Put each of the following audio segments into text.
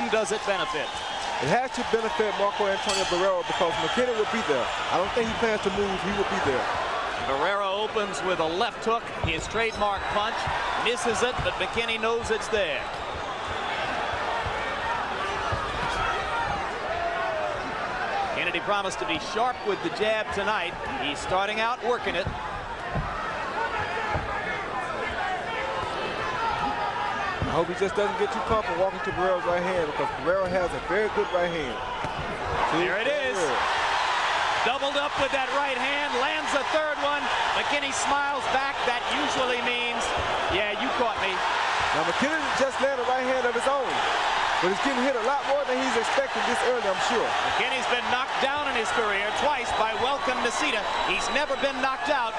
whom does it benefit? It has to benefit Marco Antonio Barrera because McKinney will be there. I don't think he plans to move. He will be there. Barrera opens with a left hook, his trademark punch, misses it, but McKinney knows it's there. Kennedy promised to be sharp with the jab tonight. He's starting out working it. I hope he just doesn't get too comfortable walking to Barrera's right hand because Barrera has a very good right hand. See? Here it is. Doubled up with that right hand, lands a third one. McKinney smiles back. That usually means, yeah, you caught me. Now McKinney just landed a right hand of his own, but he's getting hit a lot more than he's expecting this early, I'm sure. McKinney's been knocked down in his career twice by Welcome Nacita. He's never been knocked out.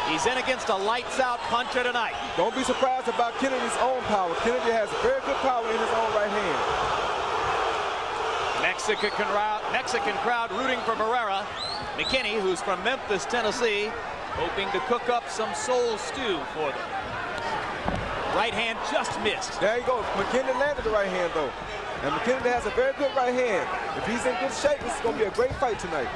He's in against a lights-out puncher tonight. Don't be surprised about Kennedy's own power. Kennedy has very good power in his own right hand. Mexican crowd rooting for Barrera. McKinney, who's from Memphis, Tennessee, hoping to cook up some soul stew for them. Right hand just missed. There you go. McKinney landed the right hand, though. And McKinney has a very good right hand. If he's in good shape, this is going to be a great fight tonight.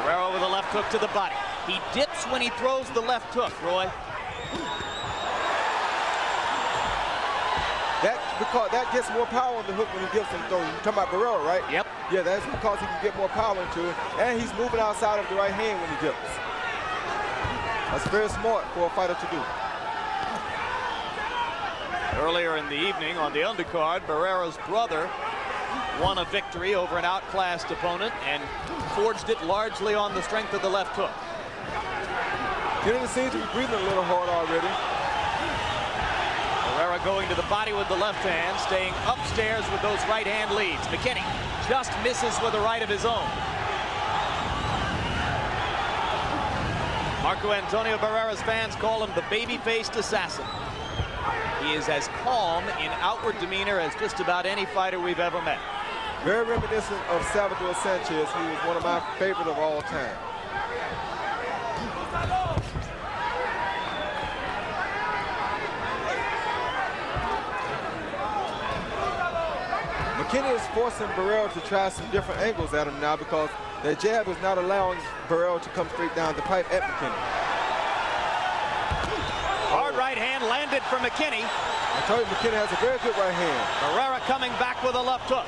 Barrera with a left hook to the body. He dips when he throws the left hook, Roy. Because that gets more power on the hook when he gives him throw. You're talking about Barrera, right? Yep. Yeah, that's because he can get more power into it. And he's moving outside of the right hand when he dips. That's very smart for a fighter to do. Earlier in the evening on the undercard, Barrera's brother won a victory over an outclassed opponent and forged it largely on the strength of the left hook. Kennedy seems to be breathing a little hard already. Barrera going to the body with the left hand, staying upstairs with those right hand leads. McKinney just misses with a right of his own. Marco Antonio Barrera's fans call him the baby-faced assassin. He is as calm in outward demeanor as just about any fighter we've ever met. Very reminiscent of Salvador Sanchez, who was one of my favorite of all time. McKinney is forcing Barrera to try some different angles at him now because that jab is not allowing Barrera to come straight down the pipe at McKinney. Hard right hand landed for McKinney. I told you McKinney has a very good right hand. Barrera coming back with a left hook.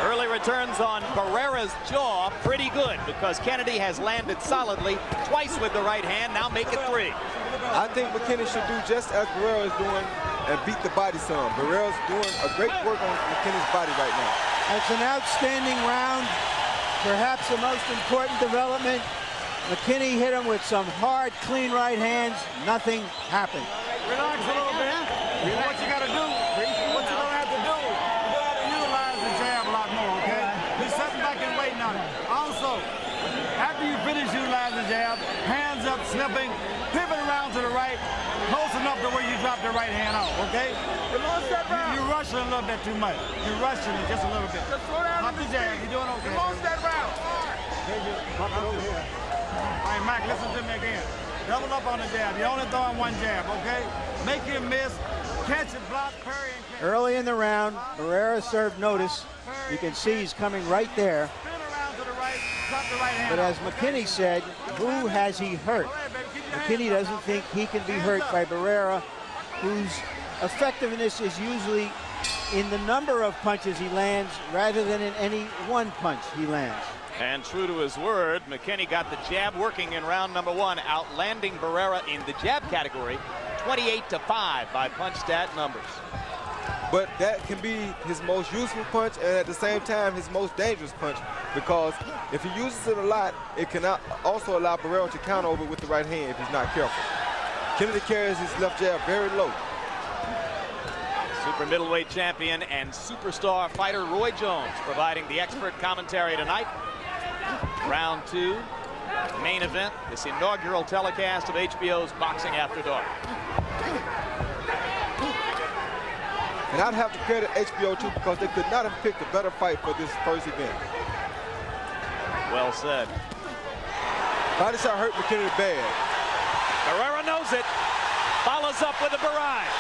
Early returns on Barrera's jaw pretty good because Kennedy has landed solidly twice with the right hand, now make it 3. I think McKinney should do just as Barrera is doing and beat the body some. Barrera's doing a great work on McKinney's body right now. It's an outstanding round, perhaps the most important development. McKinney hit him with some hard, clean right hands. Nothing happened. Relax a little bit. What you got to do, what you're going to have to do, you're going to have to utilize the jab a lot more, okay? You're sitting back and waiting on it. Also, after you finish utilizing the jab, hands up, slipping, pivot around to the right, close enough to where you drop the right hand off, okay? You're rushing a little bit too much. You're rushing it just a little bit. Pop the jab. You're doing okay. Come on, that round. Pop it over here. All right, Mike, listen to me again. Double up on the jab. You're only throwing one jab, okay? Make him miss, catch it, block, parry, and catch. Early in the round, Barrera served notice. You can see he's coming right there. Spin around to the right, drop the right hand But as off, McKinney said, who has he hurt? McKinney doesn't think he can be hurt by Barrera, whose effectiveness is usually in the number of punches he lands rather than in any one punch he lands. And true to his word, McKinney got the jab working in round number 1, outlanding Barrera in the jab category 28-5 by punch stat numbers. But that can be his most useful punch and at the same time his most dangerous punch because if he uses it a lot, it can also allow Barrera to counter over with the right hand if he's not careful. Kennedy carries his left jab very low. Super middleweight champion and superstar fighter Roy Jones providing the expert commentary tonight. Round 2, main event, this inaugural telecast of HBO's Boxing After Dark. And I'd have to credit HBO too because they could not have picked a better fight for this first event. Well said. Body shot hurt McKinney bad. Barrera knows it. Follows up with a barrage.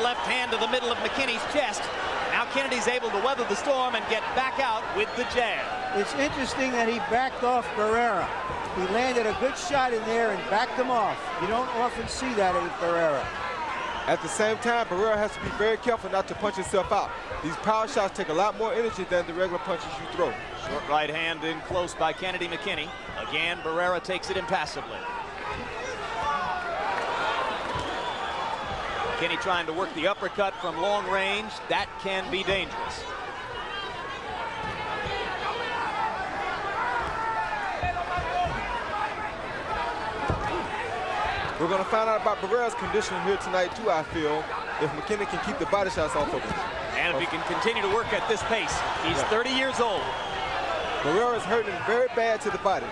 left hand to the middle of McKinney's chest. Now Kennedy's able to weather the storm and get back out with the jab. It's interesting that he backed off Barrera. He landed a good shot in there and backed him off. You don't often see that with Barrera. At the same time, Barrera has to be very careful not to punch himself out. These power shots take a lot more energy than the regular punches you throw. Short right hand in close by Kennedy McKinney. Again, Barrera takes it impassively. McKinney trying to work the uppercut from long range. That can be dangerous. We're going to find out about Barrera's condition here tonight, too, I feel, if McKinney can keep the body shots off of him. And if he can continue to work at this pace. He's 30 years old. Barrera is hurting him very bad to the body.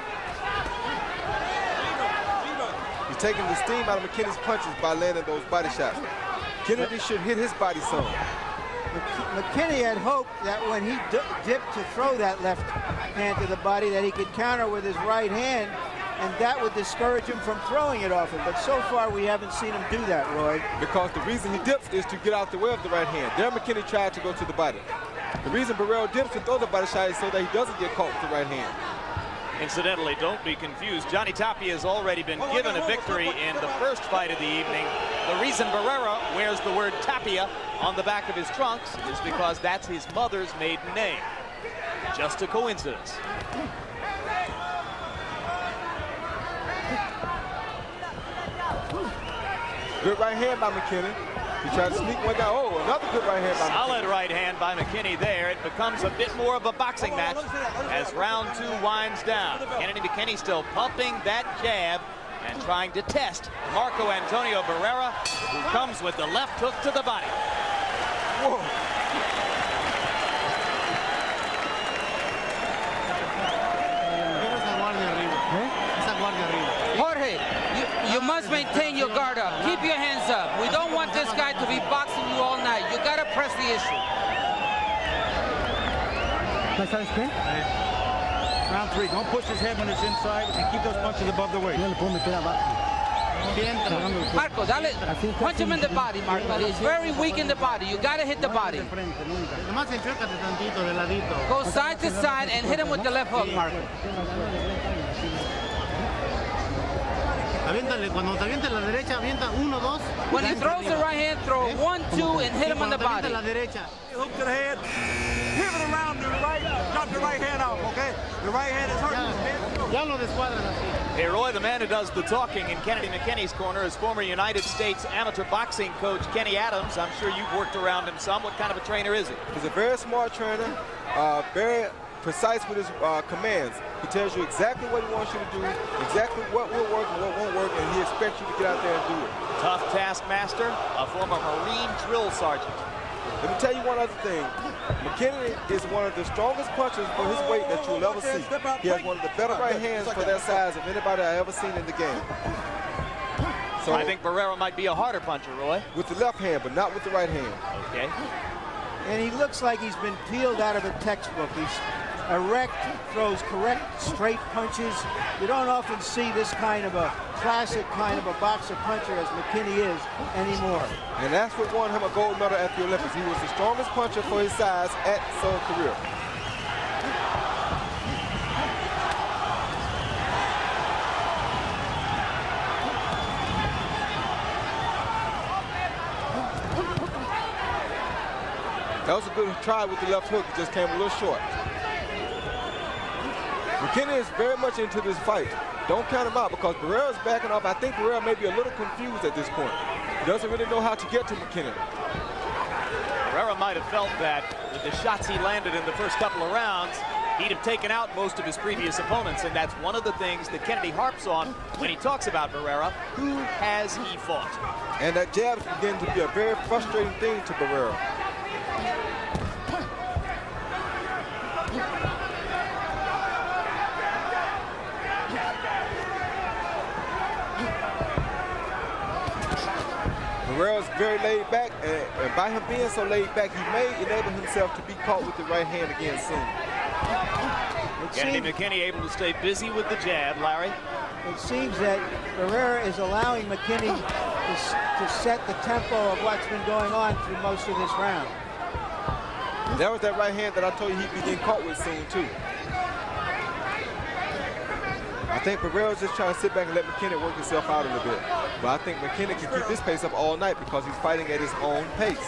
He's taking the steam out of McKinney's punches by landing those body shots. Kennedy should hit his body some. McKinney had hoped that when he dipped to throw that left hand to the body that he could counter with his right hand, and that would discourage him from throwing it off him. But so far, we haven't seen him do that, Roy. Because the reason he dips is to get out the way of the right hand. There, McKinney tried to go to the body. The reason Barrera dips to throw the body shot is so that he doesn't get caught with the right hand. Incidentally, don't be confused. Johnny Tapia has already been given a victory in the first fight of the evening. The reason Barrera wears the word Tapia on the back of his trunks is because that's his mother's maiden name. Just a coincidence. Good right hand by McKinney. He tried to sneak one down. Oh, another good right hand by McKinney. Solid right hand by McKinney there. It becomes a bit more of a boxing match as round 2 winds down. Kennedy McKinney still pumping that jab and trying to test Marco Antonio Barrera, who comes with the left hook to the body. Whoa. Jorge, you must maintain your guard up. Keep your hands up. We don't want this guy to be boxing you all night. You gotta press the issue. Round 3. Don't push his head when it's inside and keep those punches above the weight. Marco, dale, punch him in the body, Marco. He's very weak in the body. You gotta hit the body. Go side to side and hit him with the left hook, Marco. When he throws the right hand, throw 1, 2, and hit him on the body. Hook to the head, pivot around the right, drop the right hand off, okay? The right hand is hurting. Hey, Roy, the man who does the talking in Kennedy McKinney's corner is former United States amateur boxing coach Kenny Adams. I'm sure you've worked around him some. What kind of a trainer is he? He's a very smart trainer, very precise with his commands. He tells you exactly what he wants you to do, exactly what will work and what won't work, and he expects you to get out there and do it. Tough taskmaster, a former Marine drill sergeant. Let me tell you one other thing. McKinney is one of the strongest punchers for his weight that you'll ever see. He has one of the better right hands for that size of anybody I've ever seen in the game. So I think Barrera might be a harder puncher, Roy. with the left hand, but not with the right hand. Okay. And he looks like he's been peeled out of a textbook. He's erect, throws correct, straight punches. You don't often see this kind of a classic kind of a boxer puncher as McKinney is anymore. And that's what won him a gold medal at the Olympics. He was the strongest puncher for his size at Seoul, Korea. That was a good try with the left hook. It just came a little short. McKinney is very much into this fight. Don't count him out because Barrera's backing off. I think Barrera may be a little confused at this point. He doesn't really know how to get to McKinney. Barrera might have felt that with the shots he landed in the first couple of rounds, he'd have taken out most of his previous opponents, and that's one of the things that Kennedy harps on when he talks about Barrera. Who has he fought? And that jab is beginning to be a very frustrating thing to Barrera. Barrera's very laid back, and by him being so laid back, he may enable himself to be caught with the right hand again soon. Kennedy McKinney able to stay busy with the jab, Larry. It seems that Barrera is allowing McKinney to set the tempo of what's been going on through most of this round. That was that right hand that I told you he'd be getting caught with soon, too. I think Barrera's just trying to sit back and let McKinney work himself out a little bit. But I think McKinney can keep this pace up all night because he's fighting at his own pace.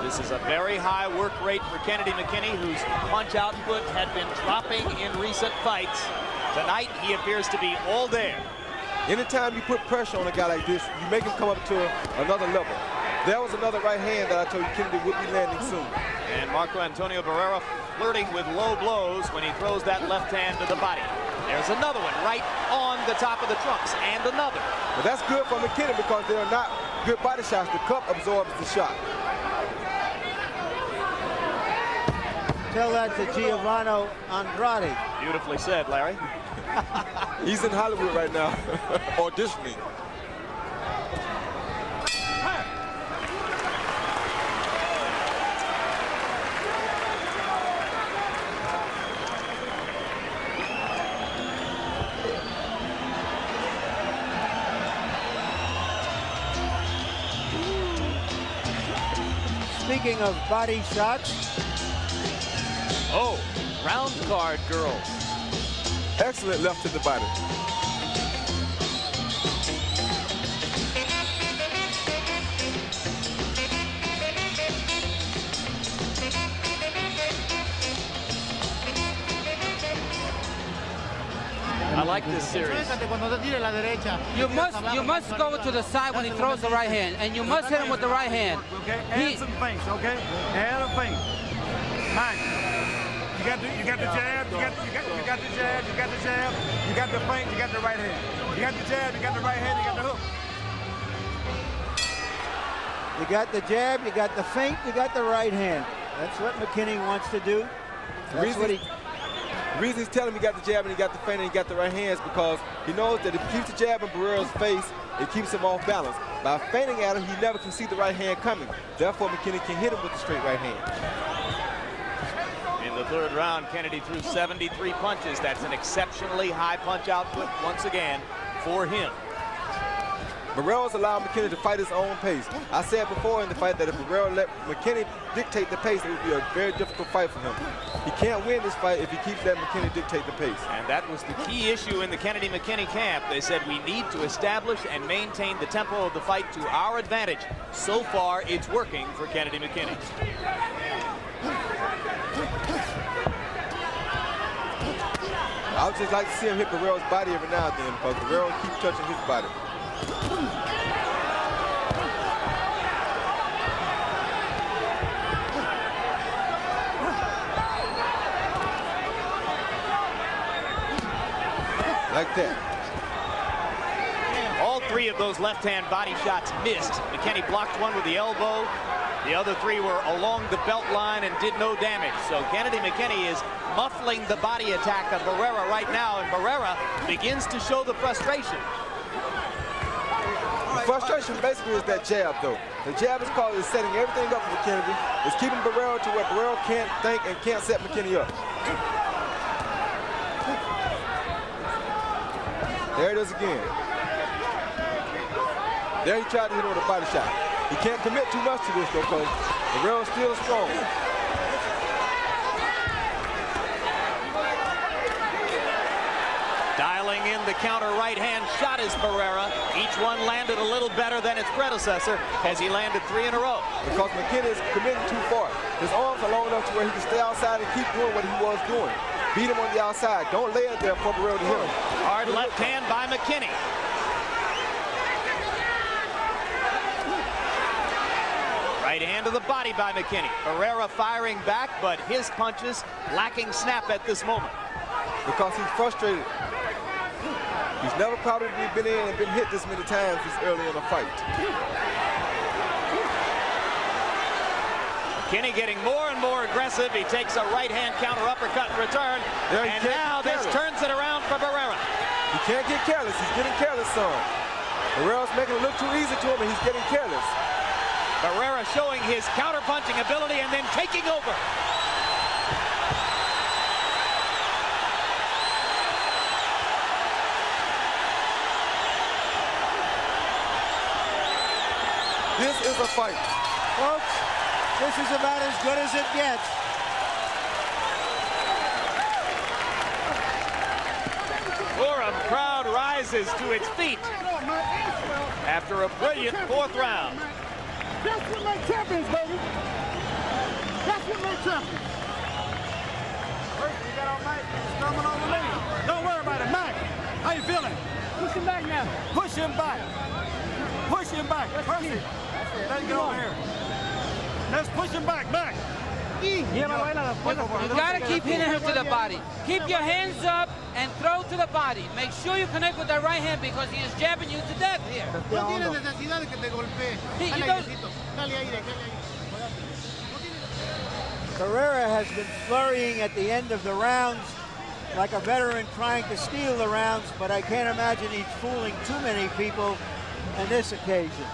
This is a very high work rate for Kennedy McKinney, whose punch output had been dropping in recent fights. Tonight, he appears to be all there. Anytime you put pressure on a guy like this, you make him come up to another level. There was another right hand that I told you Kennedy would be landing soon. And Marco Antonio Barrera flirting with low blows when he throws that left hand to the body. There's another one right on the top of the trunks, and another. But that's good for McKinney because they are not good body shots. The cup absorbs the shot. Tell that to Giovanni Andrade. Beautifully said, Larry. He's in Hollywood right now, auditioning. Speaking of body shots. Oh, round card girls. Excellent left to the body. I like this series. You must go to the side when he throws the right hand, and you must hit him with the right hand. Okay, add some feints, okay? Add a feint. Mike, you got the jab, you got the jab, you got the jab, you got the feint, you got the right hand. You got the jab, you got the right hand, you got the hook. You got the jab, you got the feint, you got the right hand. That's what McKinney wants to do. That's what he... The reason he's telling him he got the jab and he got the feint and he got the right hands because he knows that if he keeps the jab in Barrera's face, it keeps him off balance. By feinting at him, he never can see the right hand coming. Therefore, McKinney can hit him with the straight right hand. In the third round, Kennedy threw 73 punches. That's an exceptionally high punch output once again for him. Barrera's allowed McKinney to fight his own pace. I said before in the fight that if Barrera let McKinney dictate the pace, it would be a very difficult fight for him. He can't win this fight if he keeps letting McKinney dictate the pace. And that was the key issue in the Kennedy-McKinney camp. They said we need to establish and maintain the tempo of the fight to our advantage. So far, it's working for Kennedy-McKinney. I would just like to see him hit Barrera's body every now and then because Barrera keeps touching his body. Like that. All three of those left-hand body shots missed. McKinney blocked one with the elbow. The other three were along the belt line and did no damage. So Kennedy-McKinney is muffling the body attack of Barrera right now, and Barrera begins to show the frustration. The frustration basically is that jab, though. The jab is setting everything up for Kennedy. It's keeping Barrera to where Barrera can't think and can't set McKinney up. There it is again. There he tried to hit him with a body shot. He can't commit too much to this, though, because Barrera's still strong. Dialing in the counter right-hand shot is Barrera. Each one landed a little better than its predecessor as he landed 3 in a row. Because McKinney is committing too far. His arms are long enough to where he can stay outside and keep doing what he was doing. Beat him on the outside. Don't lay it there for Barrera to hit him. Hard left hand by McKinney. Right hand to the body by McKinney. Barrera firing back, but his punches lacking snap at this moment. Because he's frustrated. He's never probably been in and been hit this many times this early in a fight. McKinney getting more and more aggressive. He takes a right-hand counter uppercut in return. And now this turns it around for Barrera. He can't get careless. He's getting careless some. Barrera's making it look too easy to him, and he's getting careless. Barrera showing his counter-punching ability and then taking over. This is a fight. Folks, this is about as good as it gets. Gorham crowd rises to its feet after a brilliant fourth round. That's what makes champions, baby. That's what makes champions. First, you got on Mike. He's coming over me. Don't worry about it, Mike. How you feeling? Push him back now. Push him back. Push him back. Percy, let him get over here. Let's push him back. You gotta keep hitting him to the body. Keep your hands up and throw to the body. Make sure you connect with that right hand because he is jabbing you to death here. Barrera has been flurrying at the end of the rounds like a veteran trying to steal the rounds, but I can't imagine he's fooling too many people on this occasion.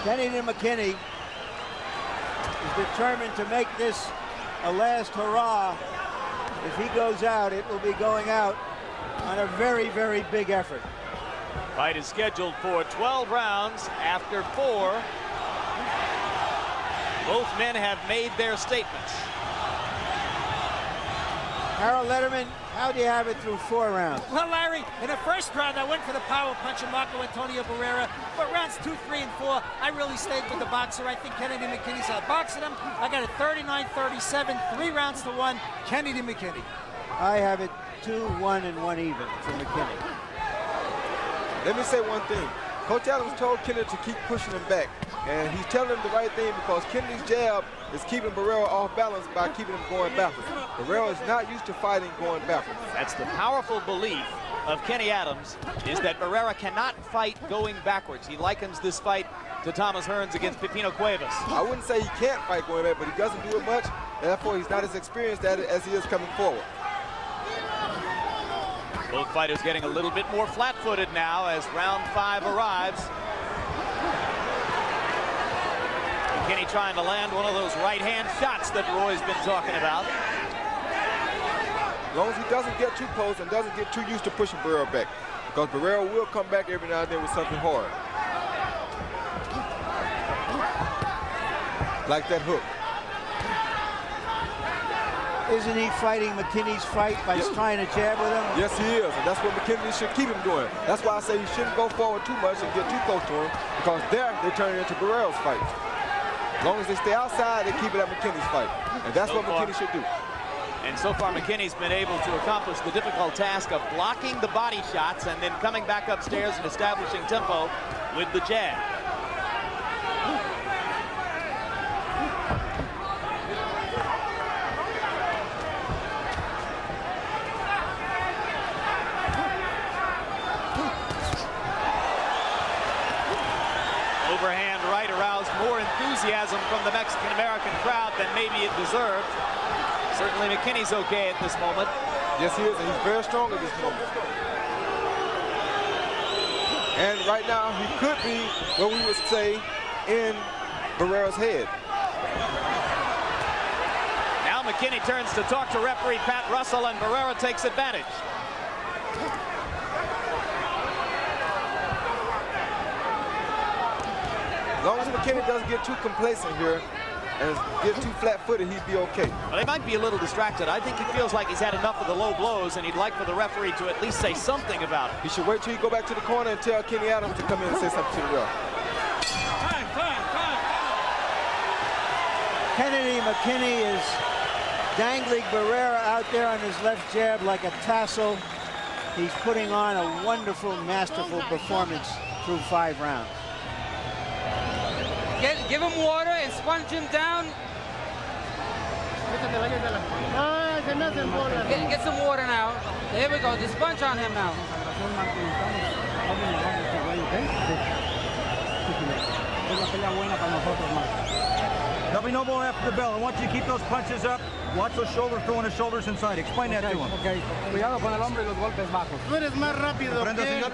Kennedy McKinney is determined to make this a last hurrah. If he goes out, it will be going out on a very, very big effort. Fight is scheduled for 12 rounds after 4. Both men have made their statements. Harold Letterman, how do you have it through 4 rounds? Well, Larry, in the first round, I went for the power punch of Marco Antonio Barrera. But rounds 2, 3, and 4, I really stayed with the boxer. I think Kennedy McKinney's outboxing him. I got it 39-37, 3 rounds to 1, Kennedy McKinney. I have it 2-1 and 1 even for McKinney. Let me say one thing. Coach Adams told Kennedy to keep pushing him back, and he's telling him the right thing because Kennedy's jab is keeping Barrera off balance by keeping him going backwards. Barrera is not used to fighting going backwards. That's the powerful belief of Kenny Adams, is that Barrera cannot fight going backwards. He likens this fight to Thomas Hearns against Pipino Cuevas. I wouldn't say he can't fight going back, but he doesn't do it much, therefore he's not as experienced at it as he is coming forward. Both fighters getting a little bit more flat-footed now as round 5 arrives. McKinney trying to land one of those right-hand shots that Roy's been talking about. As long as he doesn't get too close and doesn't get too used to pushing Barrera back, because Barrera will come back every now and then with something hard. Like that hook. Isn't he fighting McKinney's fight by trying to jab with him? Yes, he is, and that's what McKinney should keep him doing. That's why I say you shouldn't go forward too much and get too close to him, because there they turn it into Barrera's fight. As long as they stay outside, they keep it at McKinney's fight, and that's what McKinney should do. And so far, McKinney's been able to accomplish the difficult task of blocking the body shots and then coming back upstairs and establishing tempo with the jab. Overhand right aroused more enthusiasm from the Mexican-American crowd than maybe it deserved. Certainly McKinney's okay at this moment. Yes, he is, and he's very strong at this moment. And right now, he could be, what we would say, in Barrera's head. Now McKinney turns to talk to referee Pat Russell, and Barrera takes advantage. As long as McKinney doesn't get too complacent here and get too flat-footed, he'd be okay. Well, they might be a little distracted. I think he feels like he's had enough of the low blows, and he'd like for the referee to at least say something about it. He should wait till he go back to the corner and tell Kenny Adams to come in and say something to the ref. Kennedy McKinney is dangling Barrera out there on his left jab like a tassel. He's putting on a wonderful, masterful performance through 5 rounds. Give him water and sponge him down. Get some water now. There we go. Just sponge on him now. There'll be no more after the bell. I want you to keep those punches up. Watch those shoulders, throwing the shoulders inside. Explain that to him. Okay. Cuidado con el hombre y los golpes bajos. Tú eres más rápido que...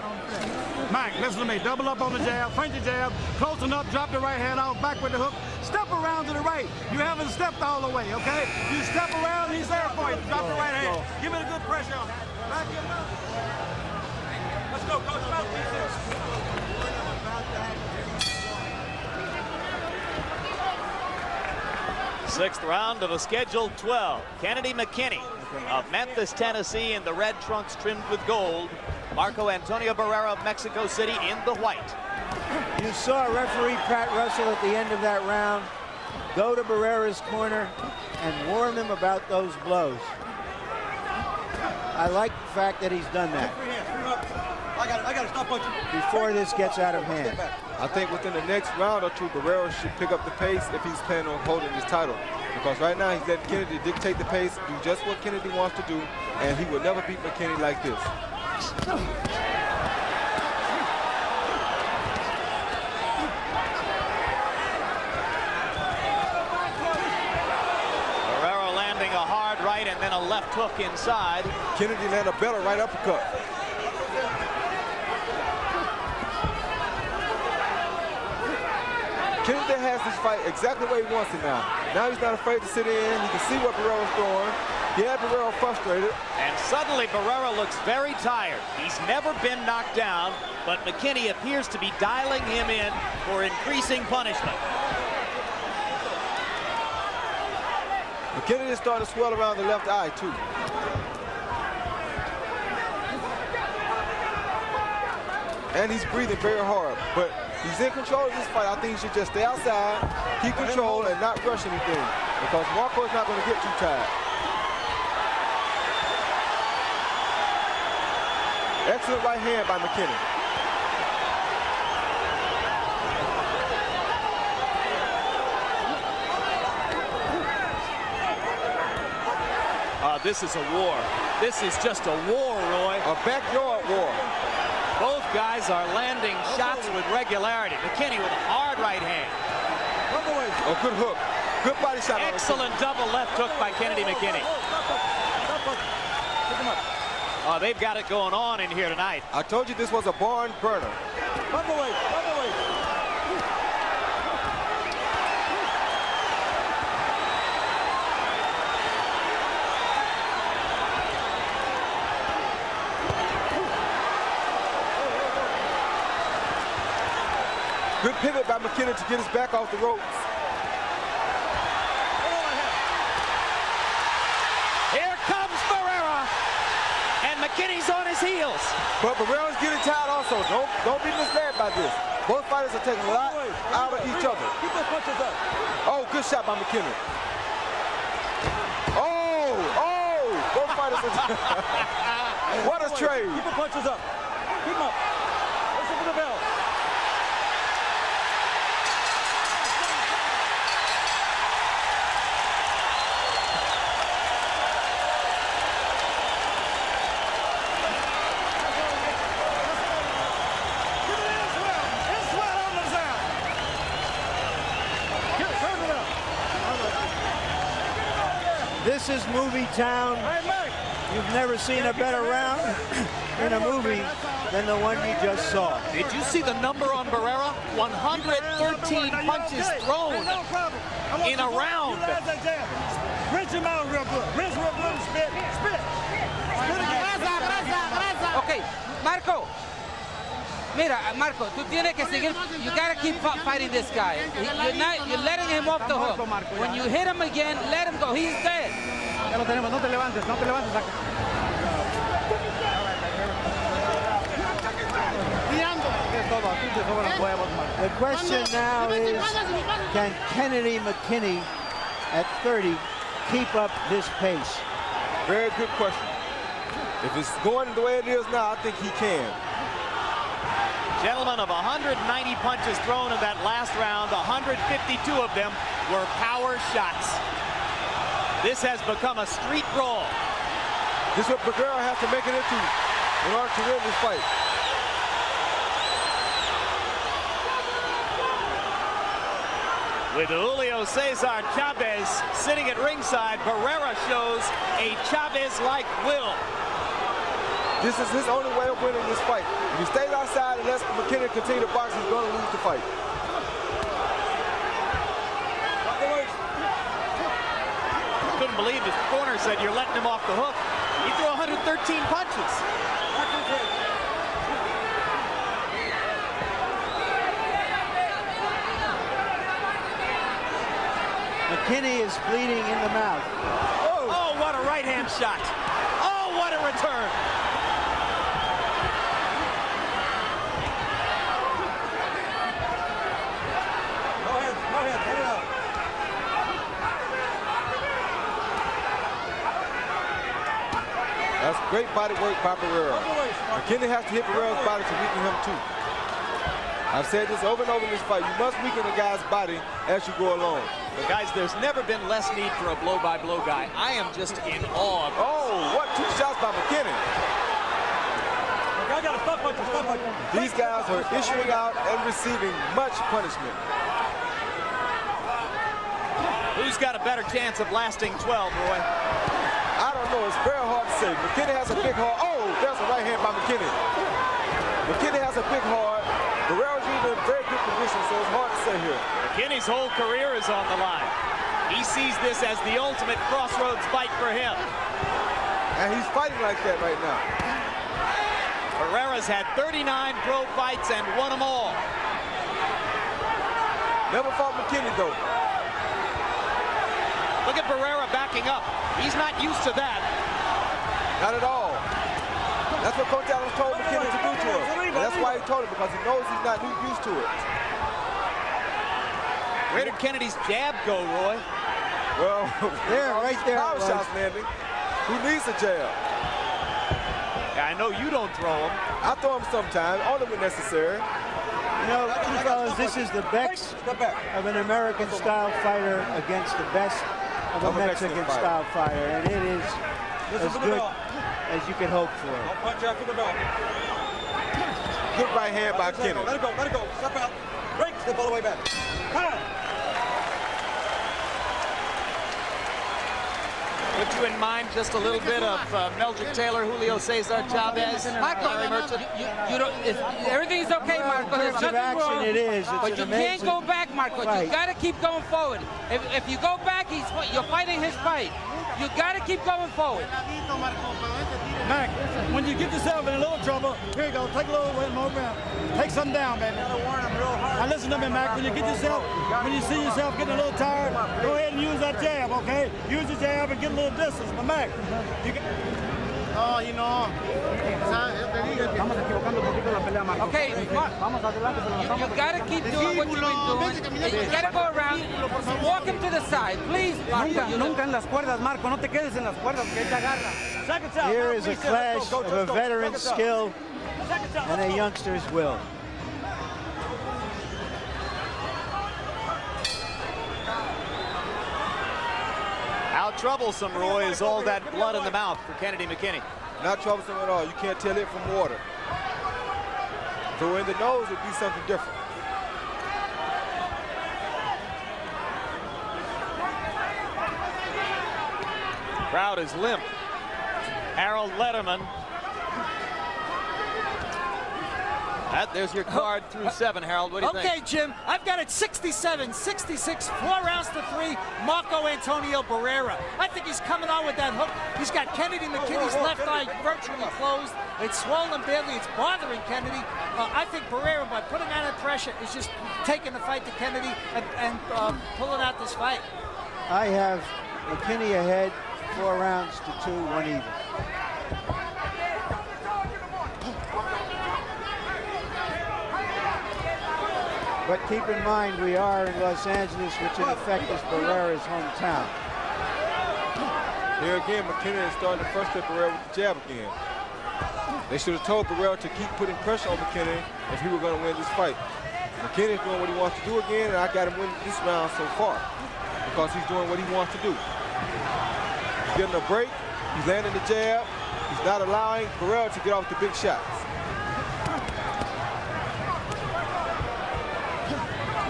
Mike, listen to me. Double up on the jab, feint the jab, close enough, drop the right hand out, back with the hook. Step around to the right. You haven't stepped all the way, okay? You step around, he's there for you. Drop the right hand. Give it a good pressure on it. Back him up. Let's go, Coach. Sixth round of a scheduled 12. Kennedy McKinney of Memphis, Tennessee in the red trunks trimmed with gold. Marco Antonio Barrera of Mexico City in the white. You saw referee Pat Russell at the end of that round go to Barrera's corner and warn him about those blows. I like the fact that he's done that I got to stop punching. before this gets out of hand. I think within the next round or two, Barrera should pick up the pace if he's planning on holding his title. Because right now he's letting Kennedy dictate the pace, do just what Kennedy wants to do, and he will never beat McKinney like this. Barrera landing a hard right and then a left hook inside. Kennedy landed a better right uppercut. Kennedy has this fight exactly the way he wants it now. Now he's not afraid to sit in. He can see what Barrera's throwing. He had Barrera frustrated. And suddenly Barrera looks very tired. He's never been knocked down, but McKinney appears to be dialing him in for increasing punishment. McKinney is starting to swell around the left eye, too. And he's breathing very hard, but he's in control of this fight. I think he should just stay outside, keep control, and not rush anything, because Marco is not going to get too tired. Excellent right hand by McKinney. This is a war. This is just a war, Roy. A backyard war. Both guys are landing shots with regularity. McKinney with a hard right hand. A good hook. Good body shot. Excellent double left hook by Kennedy McKinney. They've got it going on in here tonight. I told you this was a barn burner. Good pivot by McKinney to get his back off the ropes. Here comes Barrera, and McKinney's on his heels. But Barrera's getting tired also. Don't be misled by this. Both fighters are taking a lot out of each other. Keep those punches up. Oh, good shot by McKinney. Oh! Both fighters are... What a trade. Keep the punches up. Keep them up. Listen for the bell. This is movie town. You've never seen a better round in a movie than the one you just saw. Did you see the number on Barrera? 113 punches thrown in a round. Rinse him out real good. Rinse real good and spit. Spit. Okay, Marco. Mira, Marco, tú tienes que seguir. You gotta keep fighting this guy. You're letting him off the hook. When you hit him again, let him go. He's dead. Ya lo tenemos. No te levantes acá. The question now is, can Kennedy McKinney at 30 keep up this pace? Very good question. If it's going the way it is now, I think he can. Gentlemen, of 190 punches thrown in that last round, 152 of them were power shots. This has become a street brawl. This is what Barrera has to make it into in order to win this fight. With Julio Cesar Chavez sitting at ringside, Barrera shows a Chavez-like will. This is his only way of winning this fight. If he stays outside and lets McKinney continue to box, he's going to lose the fight. Couldn't believe his corner said you're letting him off the hook. He threw 113 punches. McKinney is bleeding in the mouth. Oh, what a right hand shot. Oh, what a return. Go ahead, hit it out. That's great body work by Barrera. McKinney has to hit Barrera's body to weaken him too. I've said this over and over in this fight. You must weaken a guy's body as you go along. But guys, there's never been less need for a blow-by-blow guy. I am just in awe. Oh, what 2 shots by McKinney. I got a stop punch. These guys are issuing out and receiving much punishment. Who's got a better chance of lasting 12, Roy? I don't know. It's very hard to say. McKinney has a big heart. Oh, there's a right hand by McKinney. McKinney has a big heart. Barrera's in a very good position, so it's hard to say here. McKinney's whole career is on the line. He sees this as the ultimate crossroads fight for him. And he's fighting like that right now. Barrera's had 39 pro fights and won them all. Never fought McKinney, though. Look at Barrera backing up. He's not used to that. Not at all. That's what Coach Adams told McKinney to do to him. And that's why he told him, because he knows he's not used to it. Where did Kennedy's jab go, Roy? Well, there, right there. Power shots landing. Who needs a jab? Yeah, I know you don't throw them. I throw them sometimes, only when necessary. You know, fellas, this is the best of an American-style fighter against the best of a Mexican-style fighter, and it is as good as you could hope for. Don't punch after the bell. Good right hand by Kenny. Let it go. Step out. Break, step all the way back. Put you in mind just a little bit of Meldrick Taylor, Julio Cesar Chavez, Larry Merchant. You don't. Everything's okay, Marco. There's Terms of nothing action, wrong. it is. It's But an you can't amazing go back, Marco. fight. You got to keep going forward. If you go back, you're fighting his fight. You got to keep going forward. Mac, when you get yourself in a little trouble, here you go. Take a little weight more ground. Take something down, baby. Now listen to me, Mac. When you see yourself getting a little tired, go ahead and use that jab, okay? Use the jab and get a little distance. But Mac, you can. Oh, you know. Okay, you got to keep doing what you've been doing. You got to go around. Walk him to the side, please, Marco. Nunca en las cuerdas, Marco. No te quedes en las cuerdas, que él te agarra. Here is a clash of a veteran's skill and a youngster's will. How troublesome, Roy, is all that blood in the mouth for Kennedy McKinney? Not troublesome at all. You can't tell it from water. So in the nose would be something different. Crowd is limp. Harold Letterman. There's your card through 7, Harold. What do you think? Okay, Jim, I've got it 67, 66, 4 rounds to 3, Marco Antonio Barrera. I think he's coming on with that hook. He's got Kennedy McKinney's left eye virtually closed. It's swollen badly. It's bothering Kennedy. I think Barrera, by putting on that pressure, is just taking the fight to Kennedy and pulling out this fight. I have McKinney ahead, 4 rounds to 2, 1 even. But keep in mind, we are in Los Angeles, which in effect is Barrera's hometown. Here again, McKinney is starting to frustrate Barrera with the jab again. They should have told Barrera to keep putting pressure on McKinney if he were going to win this fight. McKinney's doing what he wants to do again, and I got him winning this round so far because he's doing what he wants to do. He's getting a break. He's landing the jab. He's not allowing Barrera to get off the big shots.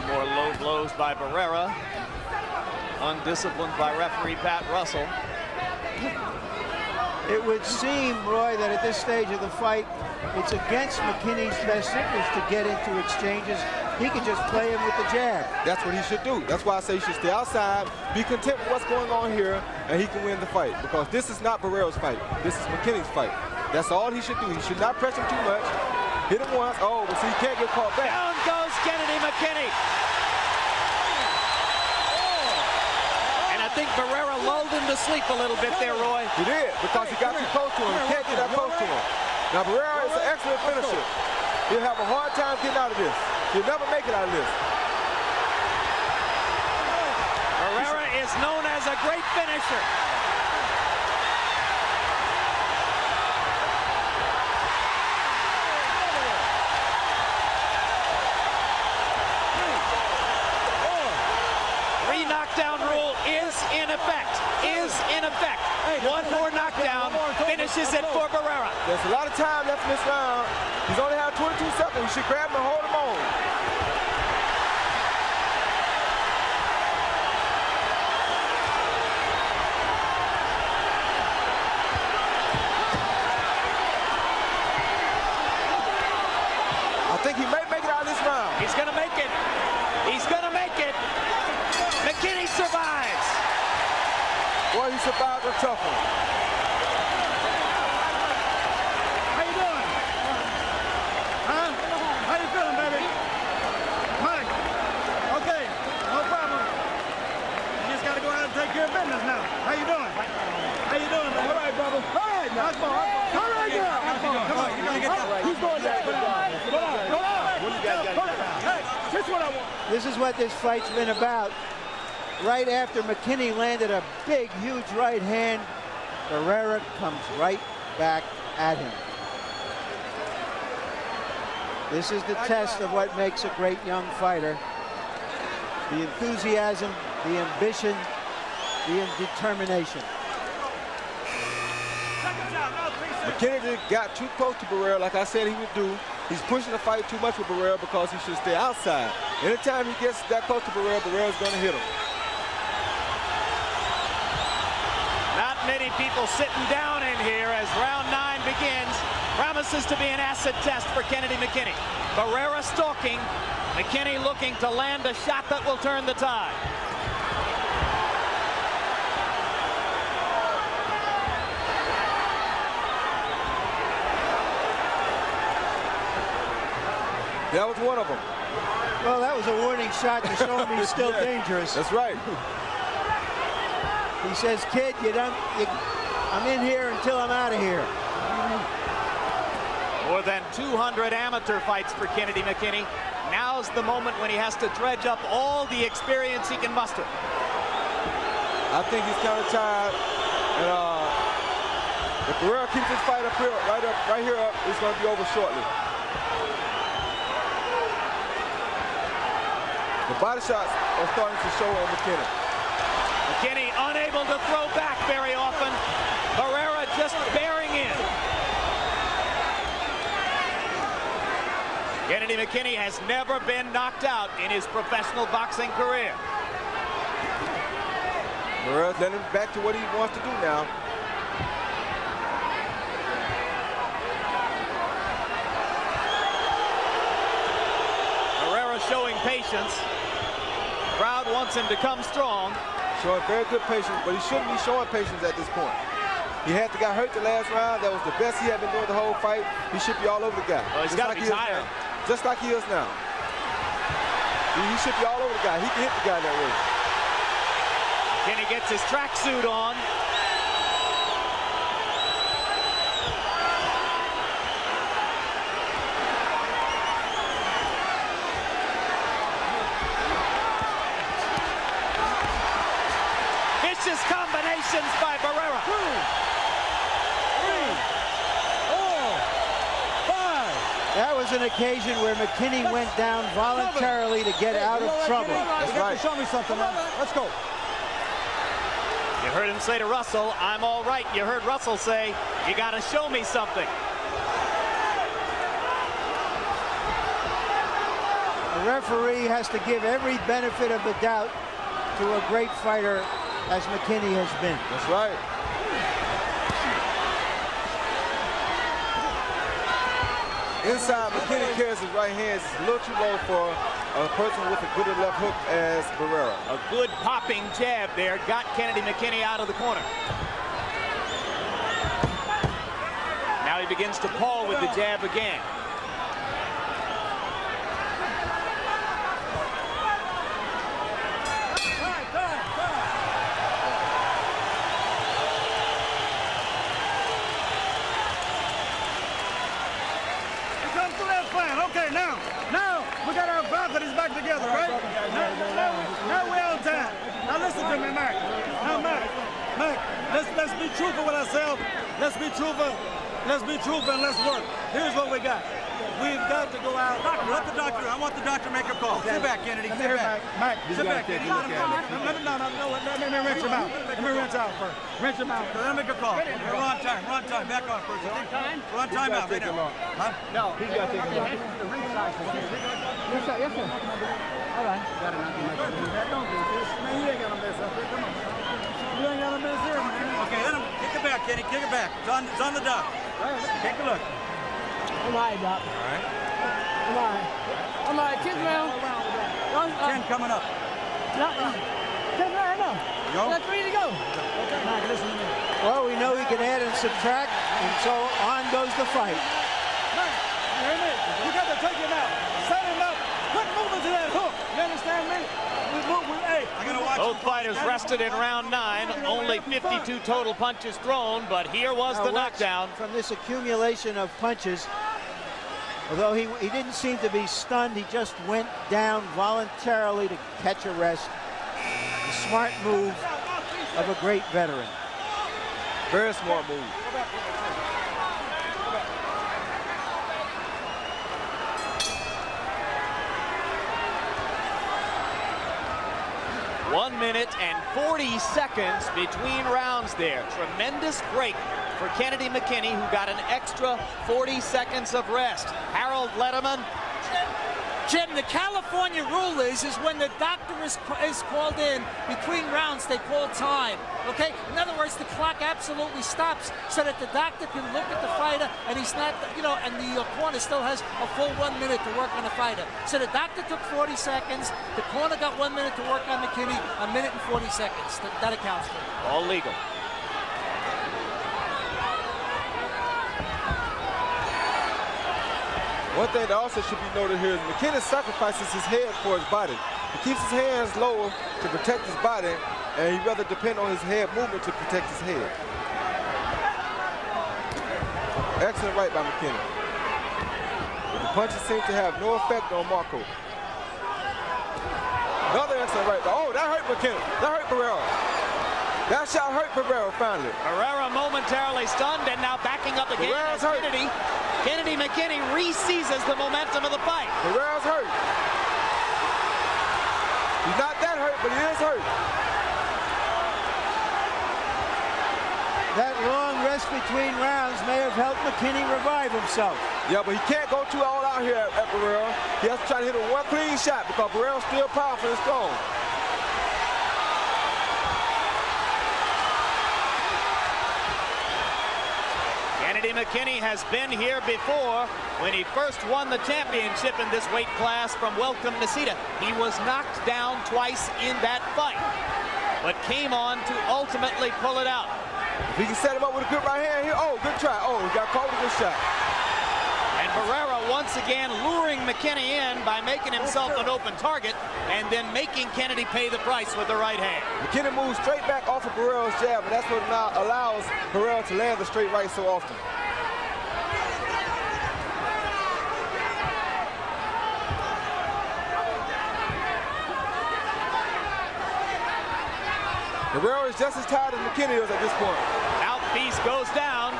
More low blows by Barrera. Undisciplined by referee Pat Russell. It would seem, Roy, that at this stage of the fight, it's against McKinney's best interest to get into exchanges. He could just play him with the jab. That's what he should do. That's why I say he should stay outside, be content with what's going on here, and he can win the fight. Because this is not Barrera's fight. This is McKinney's fight. That's all he should do. He should not press him too much. Hit him once. Oh, but see, he can't get caught back. Down goes Kennedy McKinney. think Barrera lulled him to sleep a little bit there, Roy. He did, because he got too close to him. He can't get that close to him. Now, Barrera is an excellent finisher. He'll have a hard time getting out of this. He'll never make it out of this. Barrera is known as a great finisher. Knockdown rule is in effect. One more knockdown finishes it for Barrera. There's a lot of time left in this round. He's only had 22 seconds. You should grab him and hold him on. I think he may make it out of this round. He's going to make it. He's going to make it. McKinney survives. Boy, he survived a tough one. How you doing? Huh? How you feeling, baby? Mike? Okay, no problem. You just got to go out and take care of business now. How you doing? How you doing, baby? All right, brother. All right, now. All right, now. Come on. You're going to get that. He's going down. Go on. What do you guys got? Hey, this is what I want. This is what this fight's been about. Right after McKinney landed a big, huge right hand, Barrera comes right back at him. This is the test of what makes a great young fighter. The enthusiasm, the ambition, the determination. McKinney got too close to Barrera, like I said he would do. He's pushing the fight too much with Barrera because he should stay outside. Anytime he gets that close to Barrera, Barrera's going to hit him. Not many people sitting down in here as round 9 begins. Promises to be an acid test for Kennedy McKinney. Barrera stalking. McKinney looking to land a shot that will turn the tide. That was one of them. Well, that was a warning shot to show him he's still dangerous. That's right. He says, kid, I'm in here until I'm out of here. More than 200 amateur fights for Kennedy McKinney. Now's the moment when he has to dredge up all the experience he can muster. I think he's kind of tired. And if Barrera keeps this fight up here, right here up, it's going to be over shortly. The body shots are starting to show on McKinney. McKinney unable to throw back very often. Barrera just bearing in. Kennedy McKinney has never been knocked out in his professional boxing career. Barrera's letting him back to what he wants to do now. Barrera showing patience. Crowd wants him to come strong. Showing very good patience, but he shouldn't be showing patience at this point. He had to got hurt the last round. That was the best he had been doing the whole fight. He should be all over the guy. Well, he's got to be tired. Just like he is now. He should be all over the guy. He can hit the guy that way. Kenny gets his tracksuit on. Vicious combinations by Barrera. 2, 3, 4, 5. That was an occasion where McKinney went down voluntarily to get out of trouble. That's right. Show me something, man. Let's go. You heard him say to Russell, I'm all right. You heard Russell say, you got to show me something. The referee has to give every benefit of the doubt to a great fighter as McKinney has been. That's right. Inside, McKinney carries his right hand. It's a little too low for a person with a good left hook as Barrera. A good popping jab there got Kennedy McKinney out of the corner. Now he begins to paw with the jab again. back together, right? Now we're on time. Now listen to me, Mac. Now, Mac, let's be truthful with ourselves. Let's be truthful. Let's be truthful and let's work. Here's what we got. We've got to go out. Doctor, let the doctor. I want the doctor to make a call. Sit back, Kennedy. Sit back. Mac, Sit back, Kennedy. let me rinse him out. Let me rinse out first. Rinse him out. Let me make a call. We're on time. We're on time. Back off first. We're on time out right now. Huh? No, he's got to take a look. Yes, sir. Yes, sir. All right. Don't do this. Man, you ain't got to mess up here. Come on. You ain't got to mess here, man. Okay, let him kick it back, Kenny. Kick it back. It's on the dock. Take a look. I'm all right, Doc. All right. I'm all right. I'm all right. 10 round. 10 coming up. 10 round, no. Go. We got 3 to go. Okay, Mac, listen to me. Well, we know he can add and subtract, and so on goes the fight. Mac, you hear me? You got to take him out. Set him up. Quit moving to that hook. You understand me? Both fighters rested in round 9. Only 52 total punches thrown, but here was the knockdown. From this accumulation of punches, although he didn't seem to be stunned, he just went down voluntarily to catch a rest. A smart move of a great veteran. Very smart move. One minute and 40 seconds between rounds there. Tremendous break for Kennedy McKinney, who got an extra 40 seconds of rest. Harold Letterman. Jim, the California rule is when the doctor is called in between rounds, they call time. Okay? In other words, the clock absolutely stops so that the doctor can look at the fighter and he's not, and the corner still has a full 1 minute to work on the fighter. So the doctor took 40 seconds. The corner got 1 minute to work on McKinney, a minute and 40 seconds. That accounts for it. All legal. One thing that also should be noted here is McKinney sacrifices his head for his body. He keeps his hands lower to protect his body, and he'd rather depend on his head movement to protect his head. Excellent right by McKinney. But the punches seem to have no effect on Marco. Another excellent right. Oh, that hurt McKinney. That hurt Barrera. That shot hurt Barrera finally. Barrera momentarily stunned and now backing up again as Kennedy McKinney re-seizes the momentum of the fight. Barrera's hurt. He's not that hurt, but he is hurt. That long rest between rounds may have helped McKinney revive himself. Yeah, but he can't go too all out here at Barrera. He has to try to hit him one clean shot because Barrera's still powerful and strong. Kennedy McKinney has been here before when he first won the championship in this weight class from Welcome Nisita. He was knocked down twice in that fight, but came on to ultimately pull it out. If he can set him up with a good right hand here, oh, good try. Oh, he got caught with a good shot. And Barrera once again luring McKinney in by making himself an open target and then making Kennedy pay the price with the right hand. McKinney moves straight back off of Barrera's jab, and that's what now allows Barrera to land the straight right so often. Barrera is just as tired as McKinney is at this point. Mouthpiece goes down.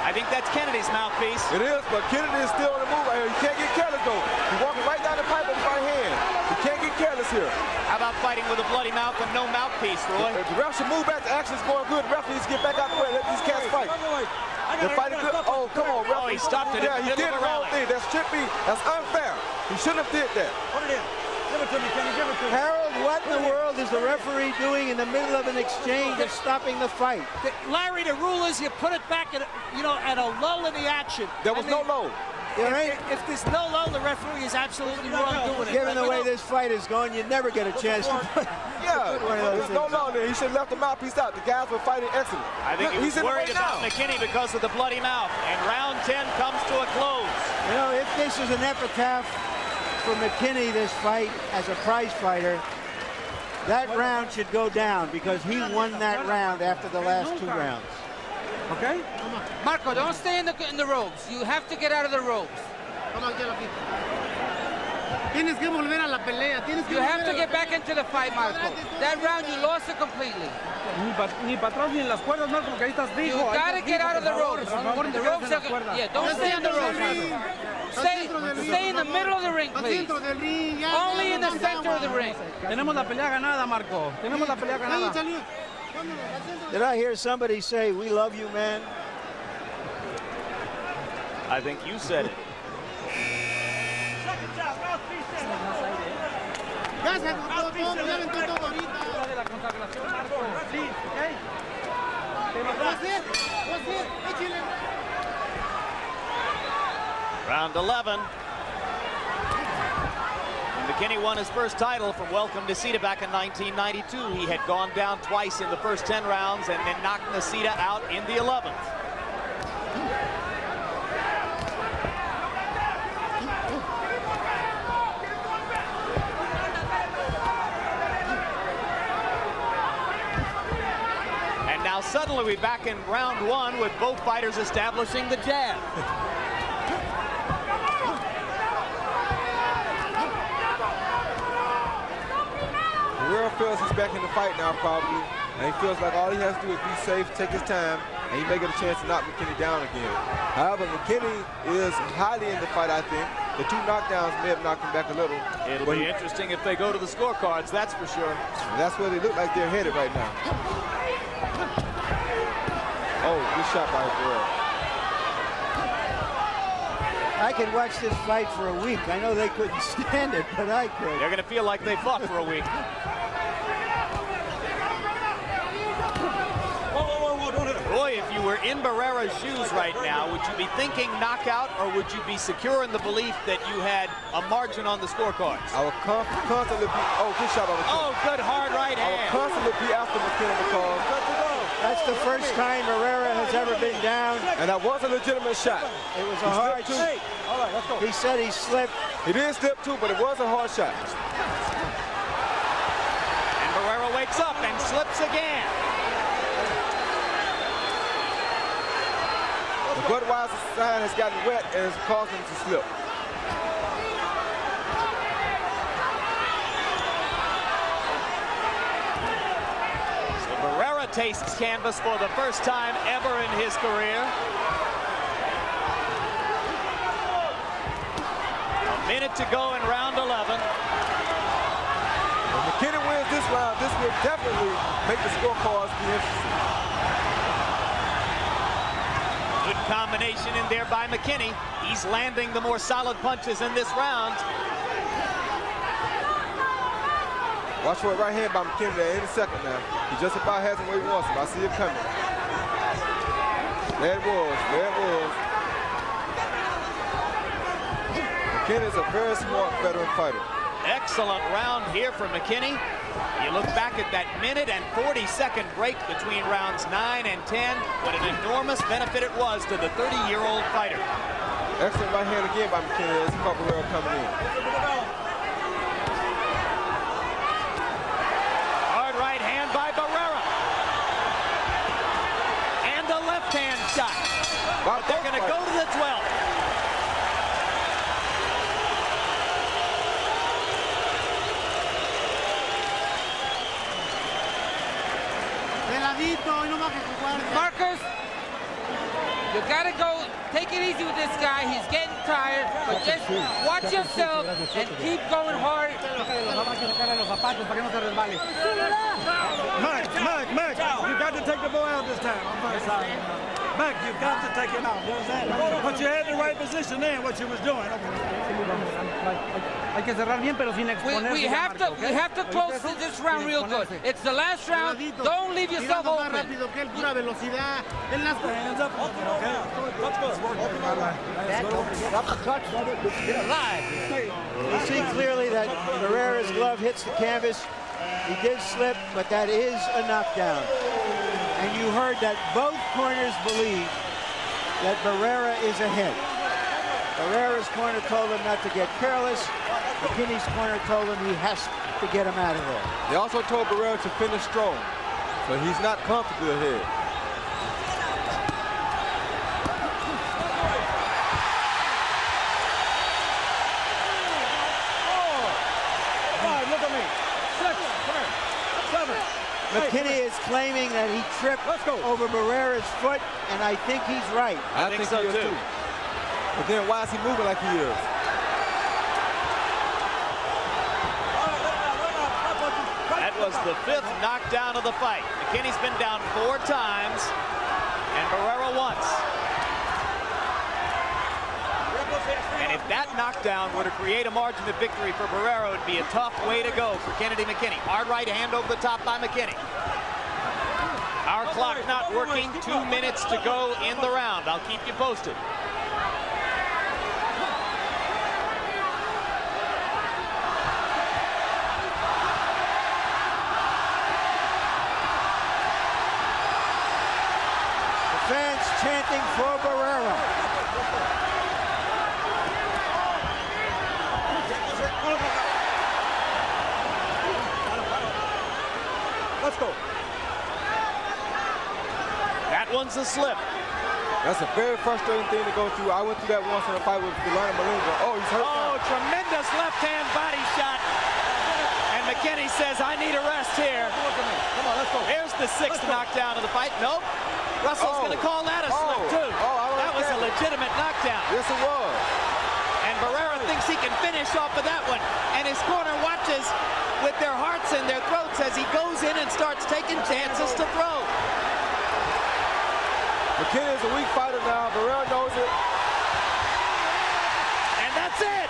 I think that's Kennedy's mouthpiece. It is, but Kennedy is still on the move right here. He can't get careless though. He's walking right down the pipe with his right hand. He can't get careless here. How about fighting with a bloody mouth and no mouthpiece, Roy? If the ref should move back, the action's going good. The ref needs to get back out the way and let these cats fight. They're fighting good. Oh, come on, ref. Oh, he stopped it. Yeah, he did the wrong thing. That should be, that's unfair. He shouldn't have did that. Put it in. Give it to me, Kenny. Give it to me. Harold, what in the world is the referee doing in the middle of an exchange of stopping the fight? Larry, the rule is you put it back at at a lull in the action. There was no lull. If there's no lull, the referee is absolutely wrong doing it. Given the way this fight is going, you never get a chance to put Yeah, one of those there's no lull there. He should have left the mouthpiece out. The guys were fighting excellent. I think he was worried about McKinney because of the bloody mouth. And round 10 comes to a close. You know, if this is an epitaph for McKinney, this fight as a prize fighter, that round should go down because he won that round after the last 2 rounds. Okay? Marco, don't stay in the ropes. You have to get out of the ropes. Tienes que volver a la pelea. Tienes que You have to get back into the fight, Marco. That round, you lost it completely. Ni para atrás ni en las cuerdas, Marco, porque ahí estás You fijo. gotta get out of the ropes. The ropes are, yeah, don't stay on the ropes, Marco. Stay in the middle of the ring, please. Only in the center of the ring. Tenemos la pelea ganada, Marco. Tenemos la pelea ganada. Did I hear somebody say, "We love you, man"? I think you said it. Round 11. McKinney won his first title from Welcome Nocita back in 1992. He had gone down twice in the first 10 rounds and then knocked Nocita out in the 11th. And now suddenly we're back in round 1 with both fighters establishing the jab. Barrera feels he's back in the fight now, probably, and he feels like all he has to do is be safe, take his time, and he may get a chance to knock McKinney down again. However, McKinney is highly in the fight, I think. The 2 knockdowns may have knocked him back a little. It'll be interesting if they go to the scorecards, that's for sure. And that's where they look like they're headed right now. Oh, good shot by Barrera. I could watch this fight for a week. I know they couldn't stand it, but I could. They're going to feel like they fought for a week. Boy, if you were in Barrera's shoes right now, would you be thinking knockout, or would you be secure in the belief that you had a margin on the scorecards? I would constantly be, oh, good shot by McKinney. Oh, good hard right I would hand. constantly be after McKinney because That's the first time Barrera has ever been down. and that was a legitimate shot. It was a hard shot. All right, let's go. He said he slipped. He did slip too, but it was a hard shot. And Barrera wakes up and slips again. The Budweiser sign has gotten wet and has caused him to slip. So Barrera tastes canvas for the first time ever in his career. A minute to go in round 11. If McKinney wins this round, this will definitely make the scorecards be interesting. Good combination in there by McKinney. He's landing the more solid punches in this round. Watch for a right hand by McKinney there any second now. He just about has him where he wants him. I see it coming. There it was. There it was. McKinney's a very smart veteran fighter. Excellent round here for McKinney. You look back at that minute and 40-second break between rounds 9 and 10. What an enormous benefit it was to the 30-year-old fighter. Excellent right hand again by McKinney as he caught Barrera coming in. Hard right hand by Barrera. And a left-hand shot. But they're going to go to the 12th. Marcus, you gotta go, take it easy with this guy. He's getting tired, but just watch yourself and keep going hard. Mac, you got to take the boy out this time. I'm sorry. Mac, you got to take him out. You understand? But you had the right position there, what you was doing. Hay que cerrar bien, pero sin exponerse. We have to close this round real good. It's the last round. Don't leave yourself open. Hands up. Okay. Let's go. You see clearly that Barrera's glove hits the canvas. He did slip, but that is a knockdown. And you heard that both corners believe that Barrera is ahead. Barrera's corner told him not to get careless. McKinney's corner told him he has to get him out of there. They also told Barrera to finish strong, so he's not comfortably ahead. McKinney is claiming that he tripped over Barrera's foot, and I think he's right. I think so, too. But then why is he moving like he is? That was the 5th knockdown of the fight. McKinney's been down 4 times, and Barrera once. And if that knockdown were to create a margin of victory for Barrera, it would be a tough way to go for Kennedy McKinney. Hard right hand over the top by McKinney. Our clock not working. 2 minutes to go in the round. I'll keep you posted. The fans chanting for Barrera. Let's go. That one's a slip. That's a very frustrating thing to go through. I went through that once in a fight with Delano Malinga. Oh, he's hurt now. Tremendous left-hand body shot. And McKinney says, I need a rest here. Come on, let's go. Here's the 6th knockdown of the fight. Nope. Russell's going to call that a slip, too. That was a legitimate knockdown. Yes, it was. And Barrera thinks he can finish off of that one. And his corner watches with their hearts in their throats as he goes in and starts taking chances to throw. McKinney is a weak fighter now. Barrera knows it. And that's it.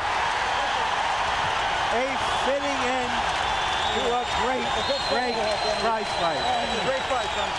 A fitting end to a great prize fight. Great fight, son.